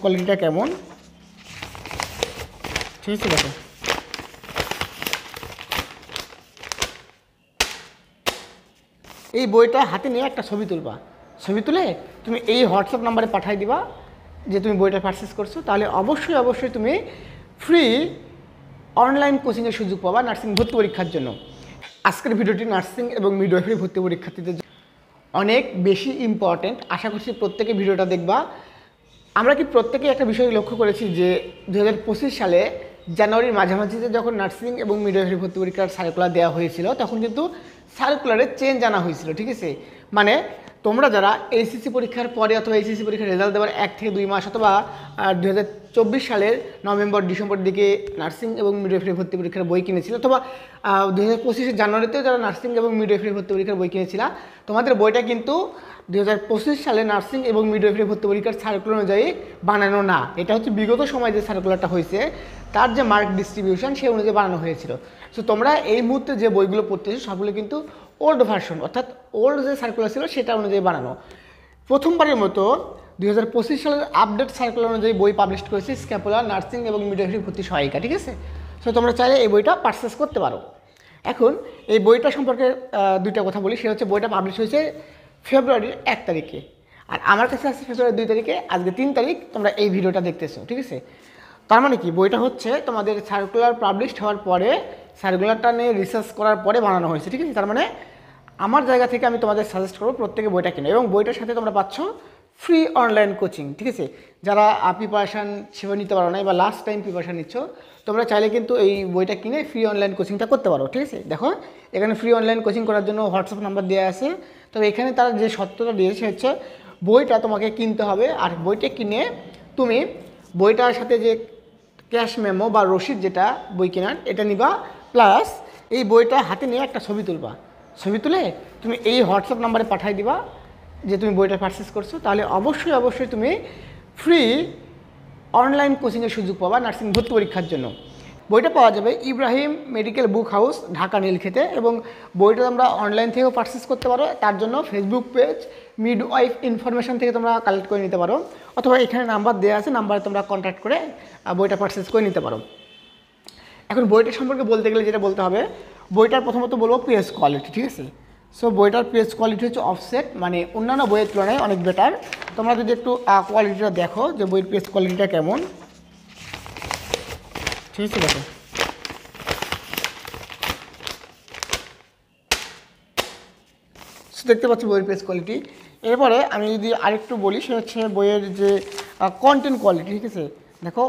কোয়ালিটিটা কেমন, ঠিক আছে। দেখো এই বইটা হাতে নিয়ে একটা ছবি তুলবা, ছবি তুলে তুমি এই হোয়াটসঅ্যাপ নাম্বারে পাঠিয়ে দিবা যে তুমি বইটা পারচেস করছো। তাহলে অবশ্যই অবশ্যই তুমি ফ্রি অনলাইন কোচিংয়ের সুযোগ পাবা নার্সিং ভর্তি পরীক্ষার জন্য। আজকের ভিডিওটি নার্সিং এবং মিডওয়াইফারি ভর্তি পরীক্ষার্থীদের অনেক বেশি ইম্পর্টেন্ট। আশা করছি প্রত্যেকে ভিডিওটা দেখবা। আমরা কি প্রত্যেকেই একটা বিষয় লক্ষ্য করেছি যে 2025 সালে জানুয়ারির মাঝামাঝিতে যখন নার্সিং এবং মিডওয়াইফারি ভর্তি পরীক্ষার সার্কুলার দেওয়া হয়েছিল, তখন কিন্তু সার্কুলারে চেঞ্জ আনা হয়েছিল, ঠিক আছে। মানে তোমরা যারা এইচএসসি পরীক্ষার পরে অথবা এইচএসসি পরীক্ষার রেজাল্ট দেওয়ার 1 থেকে 2 মাস অথবা 2024 সালের নভেম্বর ডিসেম্বর দিকে নার্সিং এবং মিডওয়াইফারি ভর্তি পরীক্ষার বই কিনেছিল, অথবা 2025 জানুয়ারিতেও যারা নার্সিং এবং মিডওয়াইফারি ভর্তি পরীক্ষার বই কিনেছিল, তোমাদের বইটা কিন্তু 2025 সালে নার্সিং এবং মিডওয়াইফারি ভর্তি পরীক্ষার সার্কুলার অনুযায়ী বানানো না। এটা হচ্ছে বিগত সময় যে সার্কুলারটা হয়েছে তার যে মার্ক ডিস্ট্রিবিউশন সেই অনুযায়ী বানানো হয়েছিল। সো তোমরা এই মুহূর্তে যে বইগুলো পড়তেছো সবগুলো কিন্তু ওল্ড ভার্সন, অর্থাৎ ওল্ড যে সার্কুলার ছিল সেটা অনুযায়ী বানানো। প্রথমবারের মতো 2025 সালের আপডেট সার্কুলার অনুযায়ী বই পাবলিশ করেছে স্ক্যাপুলার নার্সিং এবং মিডওয়াইফারি ভর্তি সহায়িকা, ঠিক আছে। সো তোমরা চাইলে এই বইটা পারচেস করতে পারো। এখন এই বইটা সম্পর্কে দুইটা কথা বলি। সে হচ্ছে বইটা পাবলিশ হয়েছে ফেব্রুয়ারির 1 তারিখে, আর আমার কাছে আছে ফেব্রুয়ারি 2 তারিখে। আজকে 3 তারিখ, তোমরা এই ভিডিওটা দেখতেছো, ঠিক আছে। তার মানে কি, বইটা হচ্ছে তোমাদের সার্কুলার পাবলিশড হওয়ার পরে, সার্কুলারটা নিয়ে রিসার্চ করার পরে বানানো হয়েছে, ঠিক আছে। তার মানে আমার জায়গা থেকে আমি তোমাদের সাজেস্ট করবো প্রত্যেকে বইটা কিনে, এবং বইটার সাথে তোমরা পাচ্ছ ফ্রি অনলাইন কোচিং, ঠিক আছে। যারা প্রিপারেশান সেভাবে নিতে পারো না বা লাস্ট টাইম প্রিপারেশান নিচ্ছ, তোমরা চাইলে কিন্তু এই বইটা কিনে ফ্রি অনলাইন কোচিংটা করতে পারো, ঠিক আছে। দেখো এখানে ফ্রি অনলাইন কোচিং করার জন্য হোয়াটসঅ্যাপ নাম্বার দেওয়া আছে। তবে এখানে তারা যে সত্যটা দিয়েছে হচ্ছে বইটা তোমাকে কিনতে হবে, আর বইটা কিনে তুমি বইটার সাথে যে ক্যাশ মেমো বা রসিদ যেটা বই কেনার এটা নিবা, প্লাস এই বইটা হাতে নিয়ে একটা ছবি তুলবা, ছবি তুলে তুমি এই হোয়াটসঅ্যাপ নাম্বারে পাঠিয়ে দিবা যে তুমি বইটা পারচেস করছো। তাহলে অবশ্যই অবশ্যই তুমি ফ্রি অনলাইন কোচিংয়ের সুযোগ পাবা নার্সিং ভর্তি পরীক্ষার জন্য। বইটা পাওয়া যাবে Ibrahim medical book house, Dhaka নীলক্ষেতে, এবং বইটা তোমরা অনলাইন থেকেও পারচেস করতে পারো। তার জন্য ফেসবুক পেজ মিডওয়াইফ ইনফরমেশন থেকে তোমরা কালেক্ট করে নিতে পারো, অথবা এখানে নাম্বার দেওয়া আছে, নাম্বারে তোমরা কন্ট্যাক্ট করে বইটা পারচেস করে নিতে পারো। এখন বইটা সম্পর্কে বলতে গেলে যেটা বলতে হবে, বইটার প্রথমত বলবো পেজ কোয়ালিটি, ঠিক আছে। সো বইটার পেজ কোয়ালিটি হচ্ছে অফসেট, মানে অন্যান্য বইয়ের তুলনায় অনেক বেটার। তোমরা যদি একটু কোয়ালিটিটা দেখো যে বইয়ের পেজ কোয়ালিটিটা কেমন, ঠিক আছে। দেখো দেখতে পাচ্ছি বইয়ের পেজ কোয়ালিটি। এরপরে আমি যদি আরেকটু বলি, সেটা হচ্ছে বইয়ের যে কন্টেন্ট কোয়ালিটি, ঠিক আছে। দেখো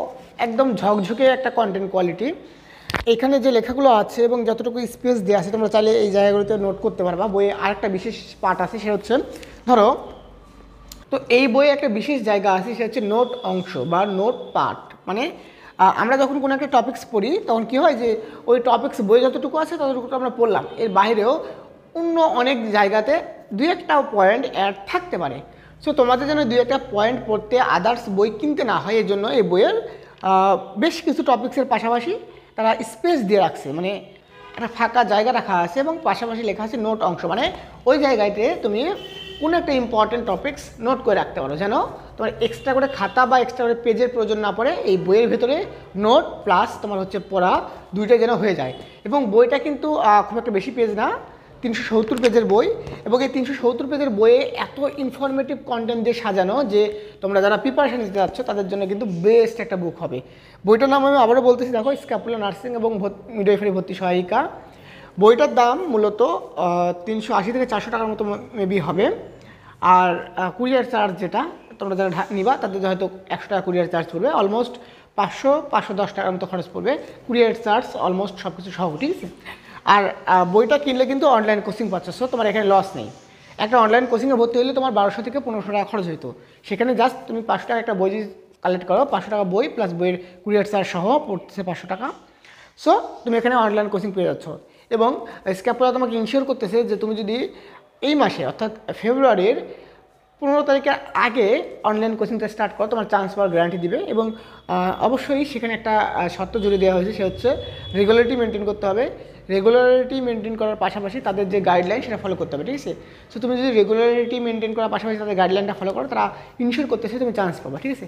একদম ঝকঝকে একটা কন্টেন্ট কোয়ালিটি। এখানে যে লেখাগুলো আছে এবং যতটুকু স্পেস দেওয়া আছে তোমরা চাইলে এই জায়গাগুলোতে নোট করতে পারবা। বইয়ে আরেকটা বিশেষ পার্ট আছে, সেটা হচ্ছে ধরো, তো এই বইয়ে একটা বিশেষ জায়গা আছে, সেটা হচ্ছে নোট অংশ বা নোট পার্ট। মানে আমরা যখন কোনো একটা টপিক্স পড়ি তখন কী হয় যে ওই টপিক্স বই যতটুকু আছে ততটুকু আমরা পড়লাম, এর বাইরেও অন্য অনেক জায়গাতে 2-1টা পয়েন্ট অ্যাড থাকতে পারে। সো তোমাদের যেন 2-1টা পয়েন্ট পড়তে আদার্স বই কিনতে না হয়, এর জন্য এই বইয়ের বেশ কিছু টপিক্সের পাশাপাশি তারা স্পেস দিয়ে রাখছে, মানে একটা ফাঁকা জায়গা রাখা আছে এবং পাশাপাশি লেখা আছে নোট অংশ। মানে ওই জায়গাতে তুমি কোনো একটা ইম্পর্টেন্ট টপিক্স নোট করে রাখতে পারো, যেন তোমার এক্সট্রা করে খাতা বা এক্সট্রা করে পেজের প্রয়োজন না পড়ে। এই বইয়ের ভেতরে নোট প্লাস তোমার হচ্ছে পড়া দুইটাই যেন হয়ে যায়। এবং বইটা কিন্তু খুব একটা বেশি পেজ না, 370 পেজের বই, এবং এই 370 পেজের বইয়ে এত ইনফরমেটিভ কন্টেন্ট দিয়ে সাজানো যে তোমরা যারা প্রিপারেশন নিতে যাচ্ছ তাদের জন্য কিন্তু বেস্ট একটা বুক হবে। বইটার নাম আমি আবারও বলতেছি, দেখো স্ক্যাপুলার নার্সিং এবং মিডওয়াইফারি ভর্তি সহায়িকা। বইটার দাম মূলত 380 থেকে 400 টাকার মতো মেবি হবে। আর কুরিয়ার চার্জ যেটা তোমরা যারা নিবা তাদের হয়তো 100 টাকা কুরিয়ার চার্জ পড়বে, অলমোস্ট 500-510 টাকার মতো খরচ পড়বে কুরিয়ার চার্জ, অলমোস্ট সব কিছু সহ, ঠিক আছে। আর বইটা কিনলে কিন্তু অনলাইন কোচিং পাচ্ছ, সো তোমার এখানে লস নেই। একটা অনলাইন কোচিংয়ে ভর্তি হলে তোমার 1200 থেকে 1500 টাকা খরচ হতো, সেখানে জাস্ট তুমি 500 টাকা একটা বই কালেক্ট করো, 500 টাকা বই প্লাস বইয়ের কুরিয়ার চার্জ সহ পড়তেছে 500 টাকা। সো তুমি এখানে অনলাইন কোচিং পেয়ে যাচ্ছ। এবং স্ক্যাপুলার তোমাকে ইনশিওর করতেছে যে তুমি যদি এই মাসে অর্থাৎ ফেব্রুয়ারির 15 তারিখের আগে অনলাইন কোচিংটা স্টার্ট করো, তোমার চান্স পাওয়ার গ্যারান্টি দিবে। এবং অবশ্যই সেখানে একটা শর্ত জুড়ে দেওয়া হয়েছে, সে হচ্ছে রেগুলারিটি মেনটেন করতে হবে। রেগুলারিটি মেনটেন করার পাশাপাশি তাদের যে গাইডলাইন সেটা ফলো করতে হবে, ঠিক আছে। সো তুমি যদি রেগুলারিটি মেনটেন করার পাশাপাশি তাদের গাইডলাইনটা ফলো করো, তারা ইনশিওর করতেছে তুমি চান্স পাবা, ঠিক আছে।